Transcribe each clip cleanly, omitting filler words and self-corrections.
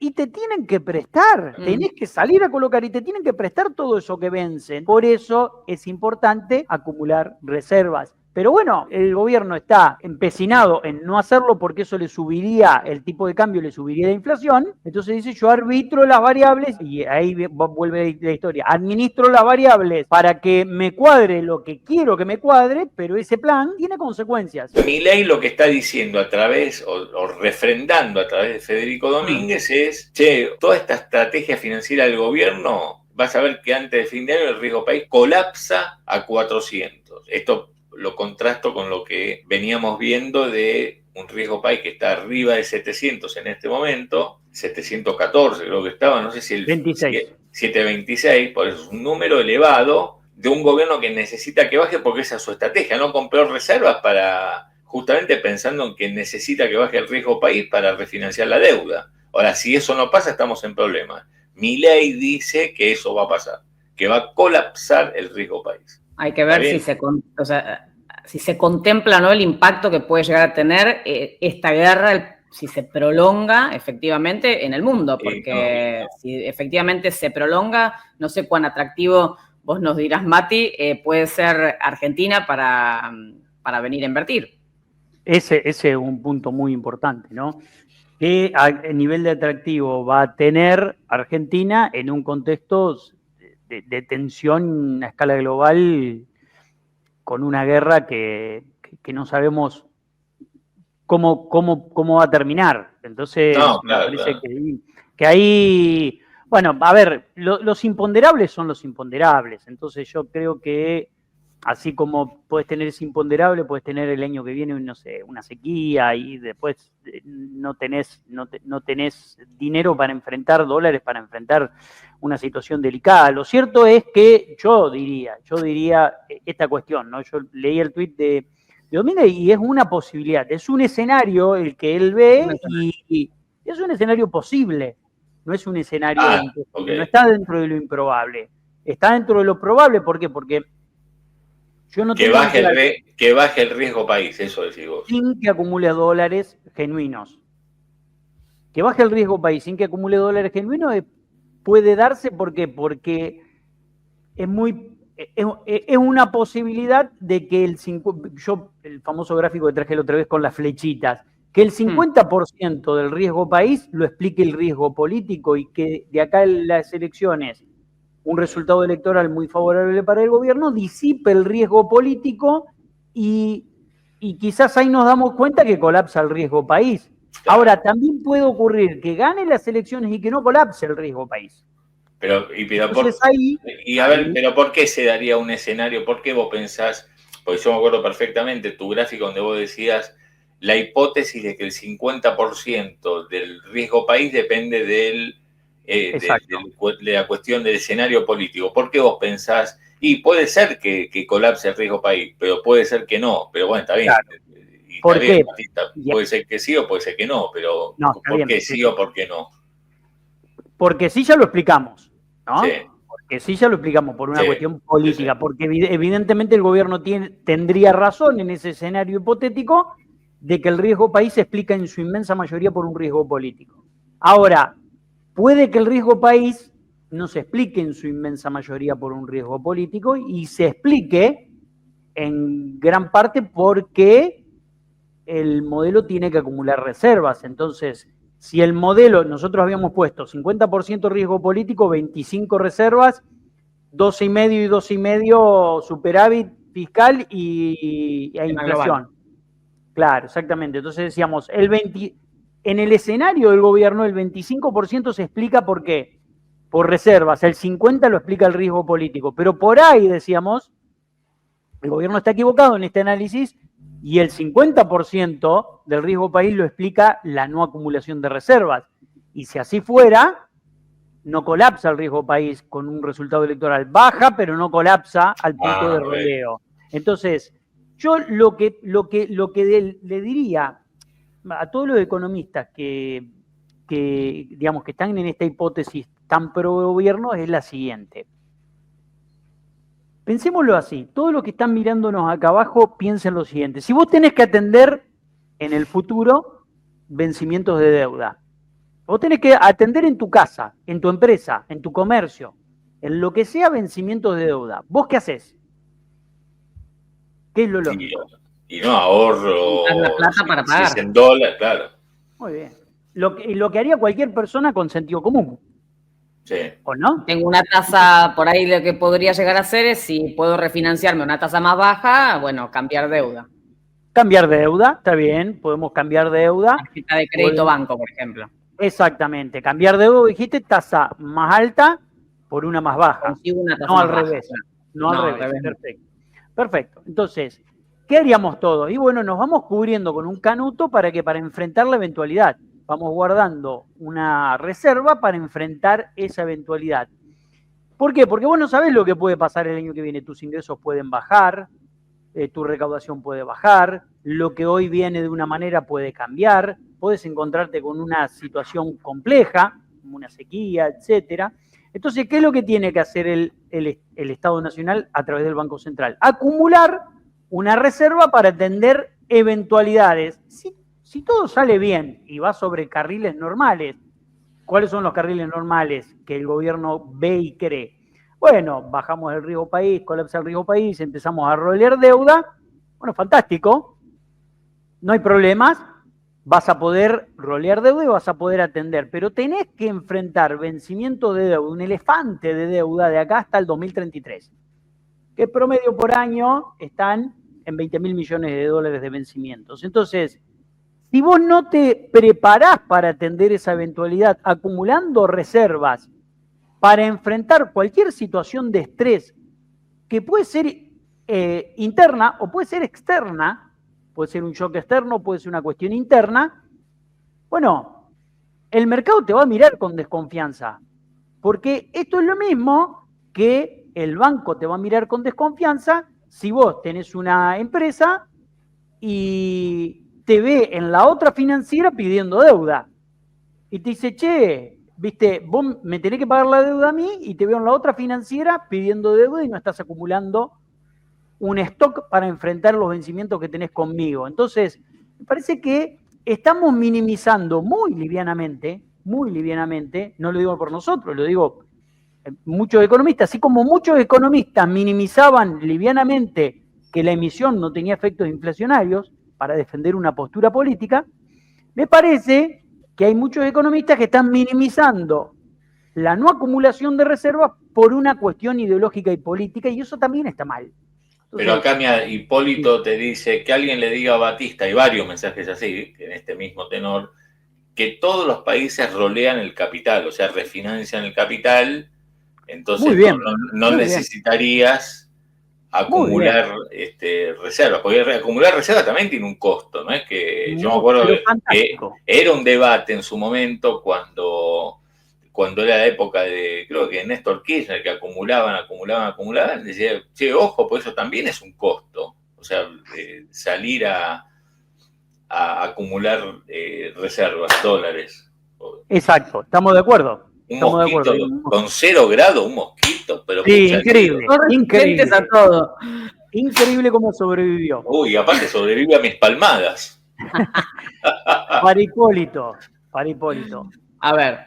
y te tienen que prestar, tenés que salir a colocar y te tienen que prestar todo eso que vencen. Por eso es importante acumular reservas. Pero bueno, el gobierno está empecinado en no hacerlo porque eso le subiría el tipo de cambio, le subiría la inflación. Entonces dice, yo arbitro las variables, y ahí vuelve la historia, administro las variables para que me cuadre lo que quiero que me cuadre, pero ese plan tiene consecuencias. Milei lo que está diciendo a través, o refrendando a través de Federico Domínguez es, che, toda esta estrategia financiera del gobierno, vas a ver que antes de fin de año el riesgo país colapsa a 400. Esto lo contrasto con lo que veníamos viendo de un riesgo país que está arriba de 700 en este momento, 714 creo que estaba, no sé si el 26. 726, por eso es un número elevado de un gobierno que necesita que baje porque esa es su estrategia, no compró reservas para, justamente pensando en que necesita que baje el riesgo país para refinanciar la deuda. Ahora, si eso no pasa, estamos en problemas. Milei dice que eso va a pasar, que va a colapsar el riesgo país. Hay que ver si se contempla, ¿no?, el impacto que puede llegar a tener esta guerra, si se prolonga efectivamente en el mundo, porque si efectivamente se prolonga, no sé cuán atractivo, vos nos dirás, Mati, puede ser Argentina para venir a invertir. Ese es un punto muy importante, ¿no? ¿Qué nivel de atractivo va a tener Argentina en un contexto de tensión a escala global con una guerra que no sabemos cómo va a terminar? Entonces, me parece que ahí, bueno, a ver, los imponderables son los imponderables. Entonces yo creo que así como puedes tener ese imponderable, puedes tener el año que viene, no sé, una sequía y después no tenés dinero para enfrentar, dólares para enfrentar una situación delicada. Lo cierto es que yo diría esta cuestión, ¿no? Yo leí el tuit de Domínguez y es una posibilidad, es un escenario el que él ve y es un escenario posible, no es un escenario imposible, no está dentro de lo improbable, está dentro de lo probable. ¿Por qué? Porque yo no que baje el riesgo país, eso decís vos. Sin que acumule dólares genuinos. Que baje el riesgo país sin que acumule dólares genuinos puede darse porque es una posibilidad de que el famoso gráfico que traje la otra vez con las flechitas, que el 50% del riesgo país lo explique el riesgo político y que de acá en las elecciones un resultado electoral muy favorable para el gobierno disipe el riesgo político y quizás ahí nos damos cuenta que colapsa el riesgo país. Ahora, también puede ocurrir que gane las elecciones y que no colapse el riesgo país. Pero ¿por qué se daría un escenario? ¿Por qué vos pensás? Porque yo me acuerdo perfectamente tu gráfico donde vos decías la hipótesis de que el 50% del riesgo país depende de la cuestión del escenario político. ¿Por qué vos pensás? Y puede ser que colapse el riesgo país, pero puede ser que no. Pero bueno, está bien. Claro. ¿Por qué? Puede ser que sí o puede ser que no, pero ¿por qué sí o por qué no? Porque sí ya lo explicamos, ¿no? Sí. Porque sí ya lo explicamos por una cuestión política, porque evidentemente el gobierno tendría razón en ese escenario hipotético de que el riesgo país se explica en su inmensa mayoría por un riesgo político. Ahora, puede que el riesgo país no se explique en su inmensa mayoría por un riesgo político y se explique en gran parte porque el modelo tiene que acumular reservas. Entonces, si el modelo, nosotros habíamos puesto 50% riesgo político, 25 reservas, 12,5 y 12,5 superávit fiscal y inflación. Claro, exactamente. Entonces decíamos, en el escenario del gobierno el 25% se explica por qué, por reservas, el 50% lo explica el riesgo político, pero por ahí decíamos, el gobierno está equivocado en este análisis y el 50% del riesgo país lo explica la no acumulación de reservas. Y si así fuera, no colapsa el riesgo país con un resultado electoral. Baja, pero no colapsa al punto de rodeo. Entonces, yo lo que le diría a todos los economistas que digamos que están en esta hipótesis tan pro gobierno es la siguiente. Pensémoslo así, todos los que están mirándonos acá abajo piensen lo siguiente. Si vos tenés que atender en el futuro vencimientos de deuda, Vos tenés que atender en tu casa, en tu empresa, en tu comercio, en lo que sea vencimientos de deuda. ¿Vos qué haces? ¿Qué es lo lógico? Y no ahorro. La plata para pagar. Si es en dólar, claro. Muy bien. Lo que haría cualquier persona con sentido común. Sí. ¿O no? Tengo una tasa, por ahí lo que podría llegar a hacer es, si puedo refinanciarme a una tasa más baja, bueno, cambiar deuda. Cambiar deuda, está bien, podemos cambiar deuda. Tarjeta de crédito banco, por ejemplo. Exactamente, cambiar deuda, dijiste, tasa más alta por una más baja. Consigo una tasa No más al baja, revés. claro. No al No, al revés. revés no. Perfecto. Perfecto. Entonces, ¿qué haríamos todos? Y bueno, nos vamos cubriendo con un canuto para enfrentar la eventualidad. Vamos guardando una reserva para enfrentar esa eventualidad. ¿Por qué? Porque vos no sabés lo que puede pasar el año que viene. Tus ingresos pueden bajar, tu recaudación puede bajar, lo que hoy viene de una manera puede cambiar, puedes encontrarte con una situación compleja, como una sequía, etcétera. Entonces, ¿qué es lo que tiene que hacer el Estado Nacional a través del Banco Central? Acumular una reserva para atender eventualidades. Si todo sale bien y va sobre carriles normales, ¿cuáles son los carriles normales que el gobierno ve y cree? Bueno, bajamos el riesgo país, colapsa el riesgo país, empezamos a rolear deuda. Bueno, fantástico. No hay problemas. Vas a poder rolear deuda y vas a poder atender. Pero tenés que enfrentar vencimiento de deuda, un elefante de deuda de acá hasta el 2033. Que promedio por año están en 20.000 millones de dólares de vencimientos. Entonces, si vos no te preparás para atender esa eventualidad acumulando reservas para enfrentar cualquier situación de estrés que puede ser interna o puede ser externa, puede ser un shock externo, puede ser una cuestión interna, bueno, el mercado te va a mirar con desconfianza, porque esto es lo mismo que el banco te va a mirar con desconfianza si vos tenés una empresa y te ve en la otra financiera pidiendo deuda y te dice, che, viste, vos me tenés que pagar la deuda a mí y te veo en la otra financiera pidiendo deuda y no estás acumulando un stock para enfrentar los vencimientos que tenés conmigo. Entonces, me parece que estamos minimizando muy livianamente, no lo digo por nosotros, lo digo muchos economistas, así como muchos economistas minimizaban livianamente que la emisión no tenía efectos inflacionarios para defender una postura política, me parece que hay muchos economistas que están minimizando la no acumulación de reservas por una cuestión ideológica y política, y eso también está mal. Entonces, pero acá mira, Hipólito te dice que alguien le diga a Batista, hay varios mensajes así, en este mismo tenor, que todos los países rolean el capital, o sea, refinancian el capital, entonces no necesitarías acumular reservas, porque acumular reservas también tiene un costo, ¿no? Es que yo me acuerdo que era un debate en su momento cuando era la época de, creo que Néstor Kirchner, que acumulaban, decía, che, ojo, pues eso también es un costo, o sea, salir a acumular reservas, dólares. Exacto, estamos de acuerdo. Un mosquito con 0 grados, un mosquito, pero sí, increíble, increíble a todo. Increíble cómo sobrevivió. Uy, aparte sobrevive a mis palmadas. Para Hipólito. A ver.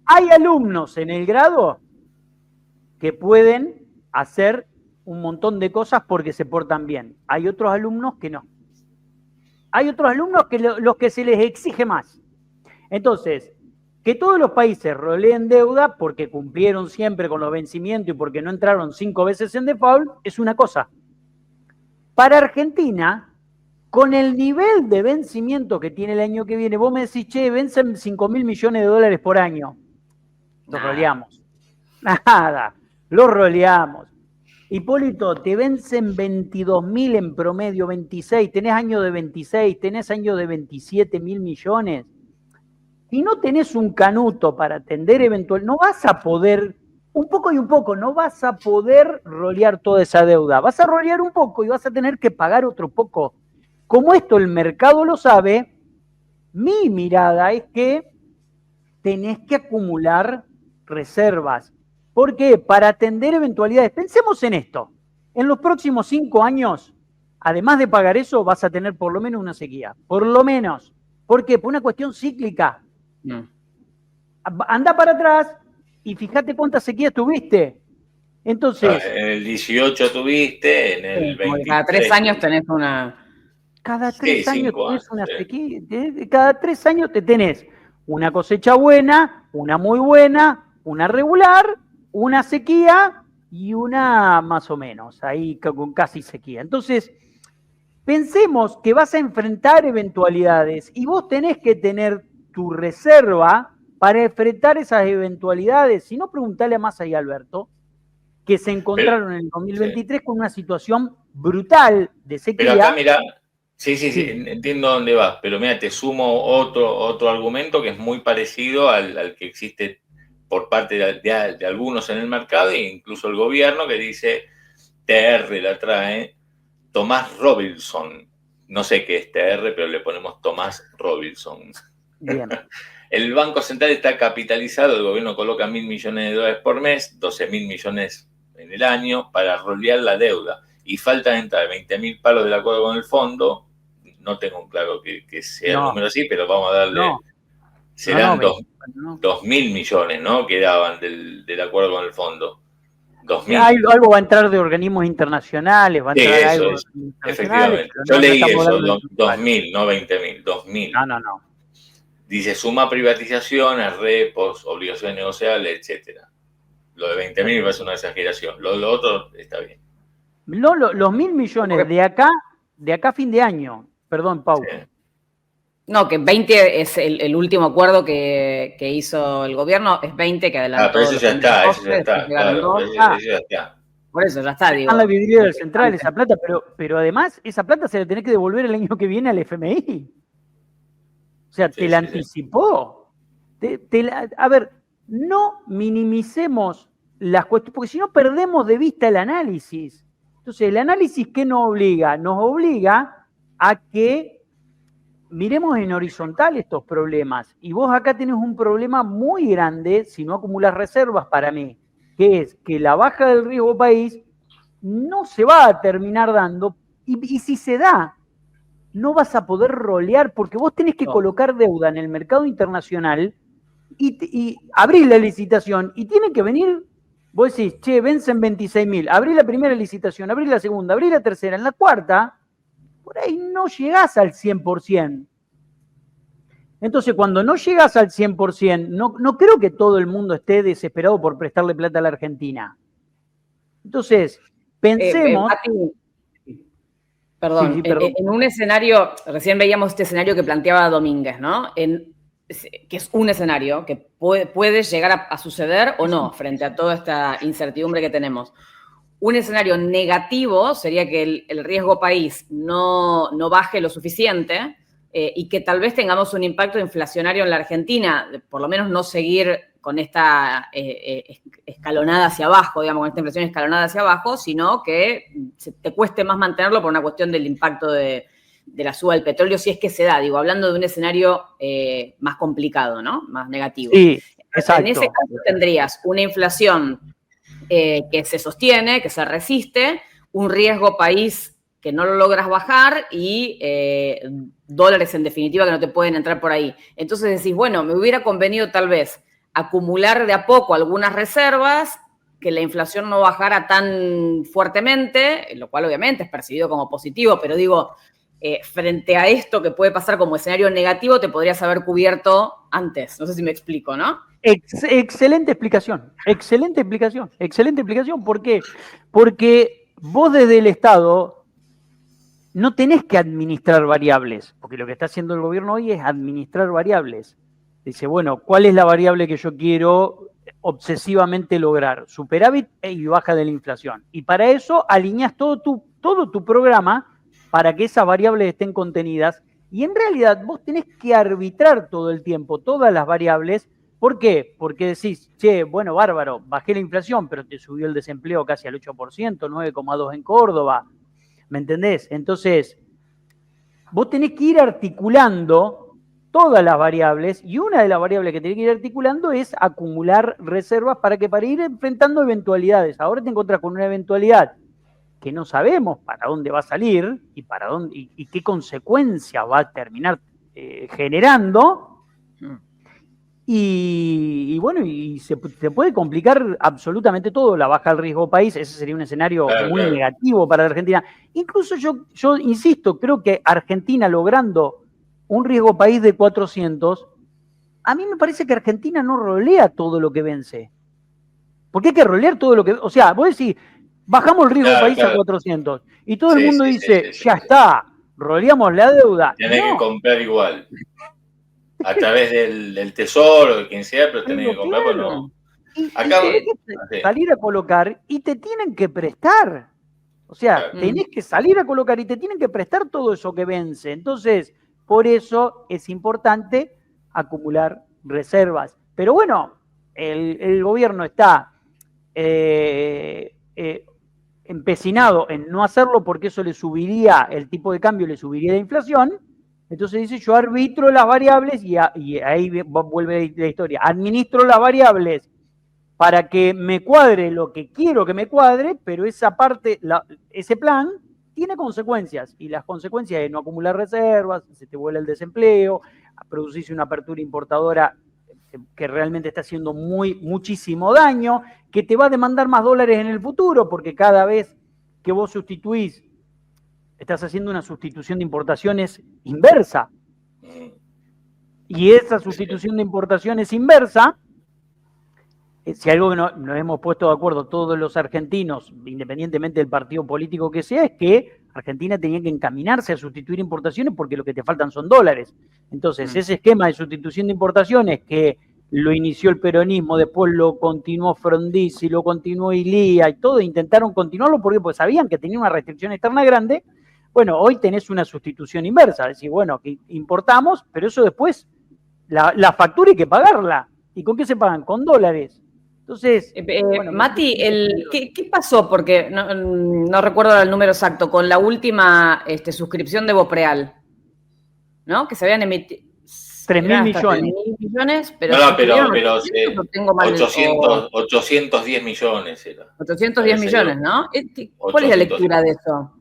Hay alumnos en el grado que pueden hacer un montón de cosas porque se portan bien. Hay otros alumnos que no. Hay otros alumnos que los que se les exige más. Entonces, que todos los países roleen deuda porque cumplieron siempre con los vencimientos y porque no entraron 5 veces en default es una cosa. Para Argentina, con el nivel de vencimiento que tiene el año que viene, vos me decís, che, vencen 5.000 millones de dólares por año. Los roleamos. Nada, los roleamos. Hipólito, te vencen 22.000 en promedio, 26, tenés años de 26, tenés años de 27.000 millones. Si no tenés un canuto para atender eventual, no vas a poder, un poco y un poco, no vas a poder rolear toda esa deuda. Vas a rolear un poco y vas a tener que pagar otro poco. Como esto el mercado lo sabe, mi mirada es que tenés que acumular reservas. ¿Por qué? Para atender eventualidades. Pensemos en esto. En los próximos 5 años, además de pagar eso, vas a tener por lo menos una sequía. Por lo menos. ¿Por qué? Por una cuestión cíclica. anda para atrás y fíjate cuántas sequías tuviste. Entonces, en el 18 tuviste, en el 23. Cada 3 años tenés una. Cada 3 años 5 tenés años. una sequía. Cada 3 años te tenés una cosecha buena, una muy buena, una regular, una sequía y una más o menos, ahí con casi sequía. Entonces, pensemos que vas a enfrentar eventualidades y vos tenés que tener tu reserva para enfrentar esas eventualidades. Si no, preguntale a Massa y a Alberto, que se encontraron en el 2023 con una situación brutal de sequía. Pero acá, mirá, sí, entiendo dónde vas, pero mira, te sumo otro argumento que es muy parecido al que existe por parte de algunos en el mercado e incluso el gobierno, que dice, TR la trae Tomás Robinson. No sé qué es TR, pero le ponemos Tomás Robinson. Bien. El Banco Central está capitalizado, el gobierno coloca $1.000 millones por mes, 12.000 millones en el año para rolear la deuda. Y faltan entrar 20.000 palos del acuerdo con el fondo. No tengo claro que sea el número así, pero vamos a darle. Serán 2.000 millones, ¿no? Que daban del acuerdo con el fondo. 2.000. Algo va a entrar de organismos internacionales, va a entrar algo. Efectivamente. Yo leí eso, 2.000, no 20.000, 2.000. No. Dice suma privatizaciones, repos, obligaciones negociables, etcétera. Lo de 20.000 me parece una exageración. Lo otro está bien. No, los 1.000 millones de acá a fin de año. Perdón, Pau. Sí. No, que 20 es el último acuerdo que hizo el gobierno, es 20 que adelantó. Pero eso ya está, claro, eso ya está. Por eso ya está, digo. Está en la vidriera del central esa plata, pero además esa plata se la tenés que devolver el año que viene al FMI. O sea, te la anticipó. A ver, no minimicemos las cuestiones, porque si no perdemos de vista el análisis. Entonces, ¿el análisis qué nos obliga? Nos obliga a que miremos en horizontal estos problemas. Y vos acá tenés un problema muy grande si no acumulas reservas para mí, que es que la baja del riesgo país no se va a terminar dando, y si se da, no vas a poder rolear, porque vos tenés que colocar deuda en el mercado internacional y abrir la licitación, y tienen que venir, vos decís, che, vencen 26.000, abrí la primera licitación, abrí la segunda, abrí la tercera, en la cuarta, por ahí no llegás al 100%. Entonces, cuando no llegás al 100%, no creo que todo el mundo esté desesperado por prestarle plata a la Argentina. Entonces, pensemos... Perdón, en un escenario, recién veíamos este escenario que planteaba Domínguez, ¿no? Que es un escenario que puede llegar a suceder o no frente a toda esta incertidumbre que tenemos. Un escenario negativo sería que el riesgo país no baje lo suficiente y que tal vez tengamos un impacto inflacionario en la Argentina, por lo menos no seguir con esta escalonada hacia abajo, digamos, con esta inflación escalonada hacia abajo, sino que te cueste más mantenerlo por una cuestión del impacto de la suba del petróleo, si es que se da, digo, hablando de un escenario más complicado, ¿no? Más negativo. Sí, exacto. En ese caso tendrías una inflación que se sostiene, que se resiste, un riesgo país que no lo logras bajar y dólares en definitiva que no te pueden entrar por ahí. Entonces decís, bueno, me hubiera convenido tal vez acumular de a poco algunas reservas, que la inflación no bajara tan fuertemente, lo cual obviamente es percibido como positivo, pero digo, frente a esto que puede pasar como escenario negativo, te podrías haber cubierto antes. No sé si me explico, ¿no? Excelente explicación. ¿Por qué? Porque vos desde el Estado no tenés que administrar variables, porque lo que está haciendo el gobierno hoy es administrar variables. Dice, bueno, ¿cuál es la variable que yo quiero obsesivamente lograr? Superávit y baja de la inflación. Y para eso alineas todo tu programa para que esas variables estén contenidas. Y en realidad vos tenés que arbitrar todo el tiempo todas las variables. ¿Por qué? Porque decís, che, bueno, bárbaro, bajé la inflación, pero te subió el desempleo casi al 8%, 9,2% en Córdoba. ¿Me entendés? Entonces, vos tenés que ir articulando todas las variables, y una de las variables que tenés que ir articulando es acumular reservas para ir enfrentando eventualidades. Ahora te encontrás con una eventualidad que no sabemos para dónde va a salir y qué consecuencias va a terminar generando. Y bueno, y se puede complicar absolutamente todo, la baja del riesgo país, ese sería un escenario muy negativo para la Argentina. Incluso yo insisto, creo que Argentina logrando un riesgo país de 400, a mí me parece que Argentina no rolea todo lo que vence. Porque hay que rolear todo lo que... O sea, vos decís, bajamos el riesgo país a 400, y todo el mundo dice, ya está, roleamos la deuda. Tenés que comprar igual. A través del tesoro, de quien sea, pero tenés que comprar, pues no. Acá tenés que salir a colocar y te tienen que prestar. O sea, tenés que salir a colocar y te tienen que prestar todo eso que vence. Entonces, por eso es importante acumular reservas. Pero bueno, el gobierno está empecinado en no hacerlo porque eso le subiría el tipo de cambio, le subiría la inflación. Entonces dice, yo arbitro las variables y ahí vuelve la historia. Administro las variables para que me cuadre lo que quiero que me cuadre, pero esa parte, ese plan tiene consecuencias. Y las consecuencias es no acumular reservas, se te vuela el desempleo, producirse una apertura importadora que realmente está haciendo muchísimo daño, que te va a demandar más dólares en el futuro, porque cada vez que vos sustituís, estás haciendo una sustitución de importaciones inversa. Y esa sustitución de importaciones inversa, si algo que nos hemos puesto de acuerdo todos los argentinos, independientemente del partido político que sea, es que Argentina tenía que encaminarse a sustituir importaciones porque lo que te faltan son dólares. Entonces, ese esquema de sustitución de importaciones que lo inició el peronismo, después lo continuó Frondizi, lo continuó Ilía y todo, intentaron continuarlo porque sabían que tenía una restricción externa grande. Bueno, hoy tenés una sustitución inversa, es decir, bueno, que importamos, pero eso después, la factura hay que pagarla. ¿Y con qué se pagan? Con dólares. Entonces, bueno, Mati, ¿qué pasó? Porque no recuerdo el número exacto, con la última suscripción de Bopreal, ¿no? Que se habían emitido 3.000 millones. 3.000 millones, pero... No, pero tengo mal 810 millones era. 810 millones, ¿no? ¿Cuál es la lectura de eso?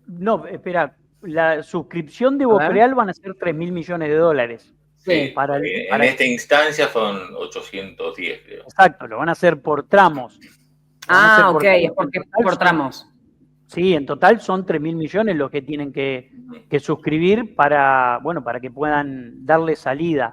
No, espera, la suscripción de Bopreal van a ser 3.000 millones de dólares. Sí, en esta instancia fueron 810, creo. Exacto, lo van a hacer por tramos. Ok, es porque por tramos. Sí, en total son 3.000 millones los que tienen que suscribir para que puedan darle salida